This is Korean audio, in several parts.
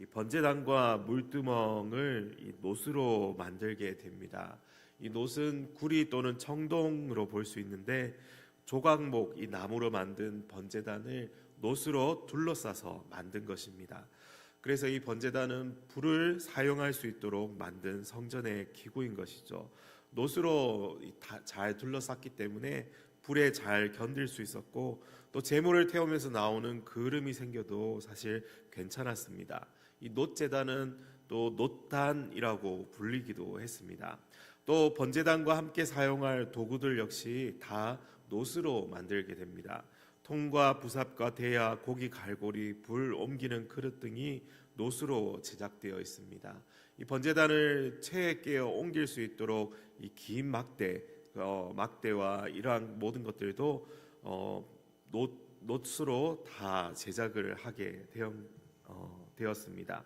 이 번제단과 물두멍을 이 놋으로 만들게 됩니다. 이 놋은 구리 또는 청동으로 볼 수 있는데 조각목, 이 나무로 만든 번제단을 놋으로 둘러싸서 만든 것입니다. 그래서 이 번제단은 불을 사용할 수 있도록 만든 성전의 기구인 것이죠. 놋으로 잘 둘러쌌기 때문에 불에 잘 견딜 수 있었고, 또 제물을 태우면서 나오는 그름이 생겨도 사실 괜찮았습니다. 이 놋제단은 또 놋단이라고 불리기도 했습니다. 또 번제단과 함께 사용할 도구들 역시 다 놋으로 만들게 됩니다. 통과 부삽과 대야, 고기 갈고리, 불 옮기는 그릇 등이 놋으로 제작되어 있습니다. 이 번제단을 체에 깨어 옮길 수 있도록 이 긴 막대와 이러한 모든 것들도 놋으로 다 제작을 하게 되었습니다.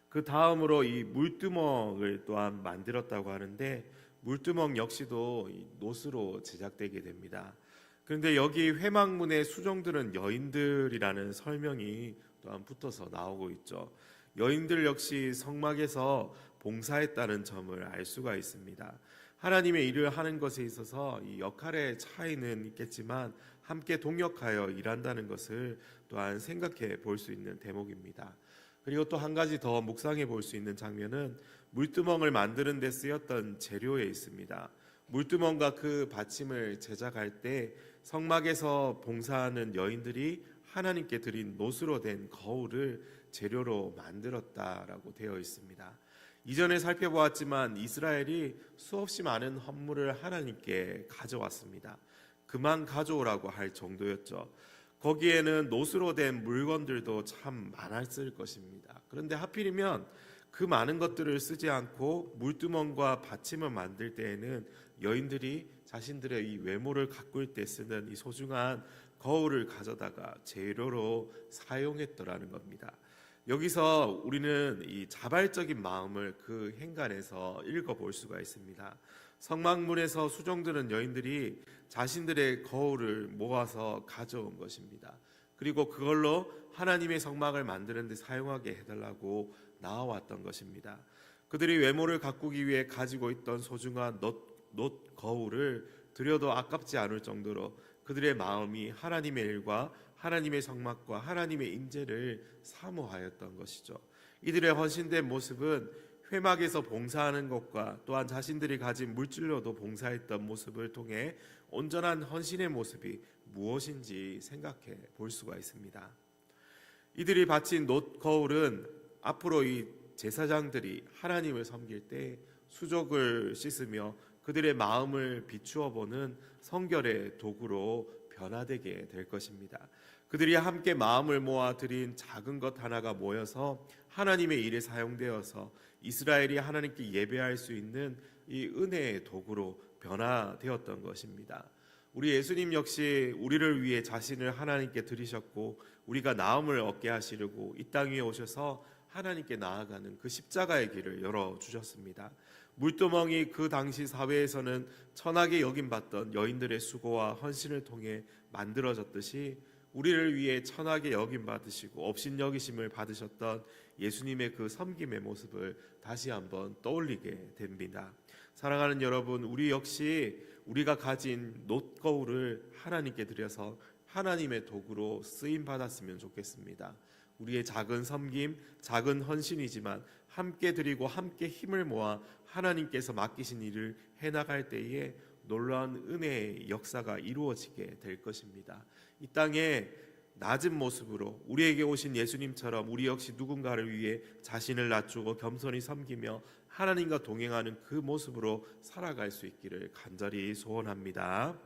그 다음으로 이 물두멍을 또한 만들었다고 하는데, 물두멍 역시도 이 놋으로 제작되게 됩니다. 그런데 여기 회막문에 수종들은 여인들이라는 설명이 또한 붙어서 나오고 있죠. 여인들 역시 성막에서 봉사했다는 점을 알 수가 있습니다. 하나님의 일을 하는 것에 있어서 이 역할의 차이는 있겠지만 함께 동역하여 일한다는 것을 또한 생각해 볼 수 있는 대목입니다. 그리고 또 한 가지 더 묵상해 볼 수 있는 장면은 물두멍을 만드는 데 쓰였던 재료에 있습니다. 물두멍과 그 받침을 제작할 때 성막에서 봉사하는 여인들이 하나님께 드린 놋으로 된 거울을 재료로 만들었다라고 되어 있습니다. 이전에 살펴보았지만 이스라엘이 수없이 많은 헌물을 하나님께 가져왔습니다. 그만 가져오라고 할 정도였죠. 거기에는 놋으로 된 물건들도 참 많았을 것입니다. 그런데 하필이면 그 많은 것들을 쓰지 않고 물두멍과 받침을 만들 때에는 여인들이 자신들의 이 외모를 가꿀 때 쓰는 이 소중한 거울을 가져다가 재료로 사용했더라는 겁니다. 여기서 우리는 이 자발적인 마음을 그 행간에서 읽어볼 수가 있습니다. 성막문에서 수종드는 여인들이 자신들의 거울을 모아서 가져온 것입니다. 그리고 그걸로 하나님의 성막을 만드는 데 사용하게 해달라고 나와왔던 것입니다. 그들이 외모를 가꾸기 위해 가지고 있던 소중한 놋 거울을 드려도 아깝지 않을 정도로 그들의 마음이 하나님의 일과 하나님의 성막과 하나님의 임재를 사모하였던 것이죠. 이들의 헌신된 모습은 회막에서 봉사하는 것과 또한 자신들이 가진 물질로도 봉사했던 모습을 통해 온전한 헌신의 모습이 무엇인지 생각해 볼 수가 있습니다. 이들이 바친 놋 거울은 앞으로 이 제사장들이 하나님을 섬길 때 수족을 씻으며 그들의 마음을 비추어 보는 성결의 도구로 변화되게 될 것입니다. 그들이 함께 마음을 모아 드린 작은 것 하나가 모여서 하나님의 일에 사용되어서 이스라엘이 하나님께 예배할 수 있는 이 은혜의 도구로 변화되었던 것입니다. 우리 예수님 역시 우리를 위해 자신을 하나님께 드리셨고 우리가 나음을 얻게 하시려고 이 땅 위에 오셔서 하나님께 나아가는 그 십자가의 길을 열어주셨습니다. 물두멍이 그 당시 사회에서는 천하게 여김받던 여인들의 수고와 헌신을 통해 만들어졌듯이 우리를 위해 천하게 여김받으시고 업신여기심을 받으셨던 예수님의 그 섬김의 모습을 다시 한번 떠올리게 됩니다. 사랑하는 여러분, 우리 역시 우리가 가진 놋거울을 하나님께 드려서 하나님의 도구로 쓰임받았으면 좋겠습니다. 우리의 작은 섬김, 작은 헌신이지만 함께 드리고 함께 힘을 모아 하나님께서 맡기신 일을 해나갈 때에 놀라운 은혜의 역사가 이루어지게 될 것입니다. 이 땅에 낮은 모습으로 우리에게 오신 예수님처럼 우리 역시 누군가를 위해 자신을 낮추고 겸손히 섬기며 하나님과 동행하는 그 모습으로 살아갈 수 있기를 간절히 소원합니다.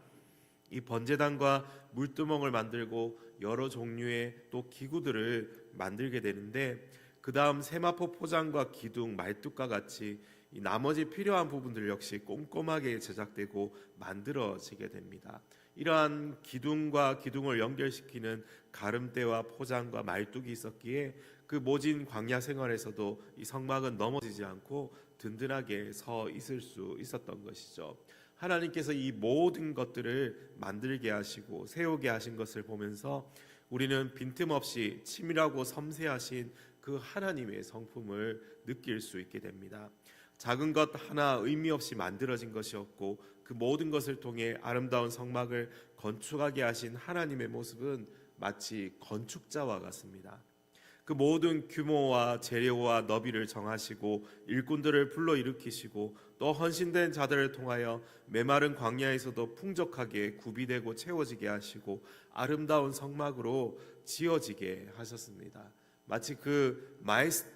이 번제단과 물두멍을 만들고 여러 종류의 또 기구들을 만들게 되는데, 그 다음 세마포 포장과 기둥, 말뚝과 같이 이 나머지 필요한 부분들 역시 꼼꼼하게 제작되고 만들어지게 됩니다. 이러한 기둥과 기둥을 연결시키는 가름대와 포장과 말뚝이 있었기에 그 모진 광야 생활에서도 이 성막은 넘어지지 않고 든든하게 서 있을 수 있었던 것이죠. 하나님께서 이 모든 것들을 만들게 하시고 세우게 하신 것을 보면서 우리는 빈틈없이 치밀하고 섬세하신 그 하나님의 성품을 느낄 수 있게 됩니다. 작은 것 하나 의미 없이 만들어진 것이었고 그 모든 것을 통해 아름다운 성막을 건축하게 하신 하나님의 모습은 마치 건축자와 같습니다. 그 모든 규모와 재료와 너비를 정하시고 일꾼들을 불러일으키시고 또 헌신된 자들을 통하여 메마른 광야에서도 풍족하게 구비되고 채워지게 하시고 아름다운 성막으로 지어지게 하셨습니다. 마치 그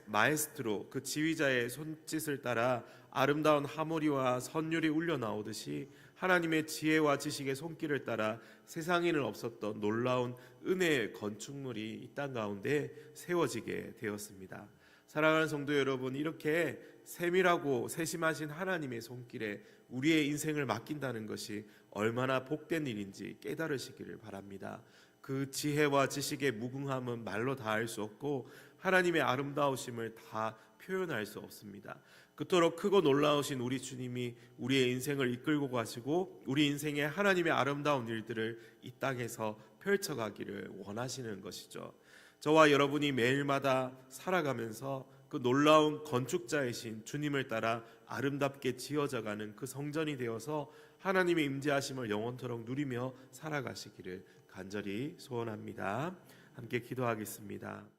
마에스트로 그 지휘자의 손짓을 따라 아름다운 하모리와 선율이 울려 나오듯이 하나님의 지혜와 지식의 손길을 따라 세상에는 없었던 놀라운 은혜의 건축물이 이 땅 가운데 세워지게 되었습니다. 사랑하는 성도 여러분, 이렇게 세밀하고 세심하신 하나님의 손길에 우리의 인생을 맡긴다는 것이 얼마나 복된 일인지 깨달으시기를 바랍니다. 그 지혜와 지식의 무궁함은 말로 다 할 수 없고 하나님의 아름다우심을 다 표현할 수 없습니다. 그토록 크고 놀라우신 우리 주님이 우리의 인생을 이끌고 가시고 우리 인생의 하나님의 아름다운 일들을 이 땅에서 펼쳐가기를 원하시는 것이죠. 저와 여러분이 매일마다 살아가면서 그 놀라운 건축자이신 주님을 따라 아름답게 지어져가는 그 성전이 되어서 하나님의 임재하심을 영원토록 누리며 살아가시기를 간절히 소원합니다. 함께 기도하겠습니다.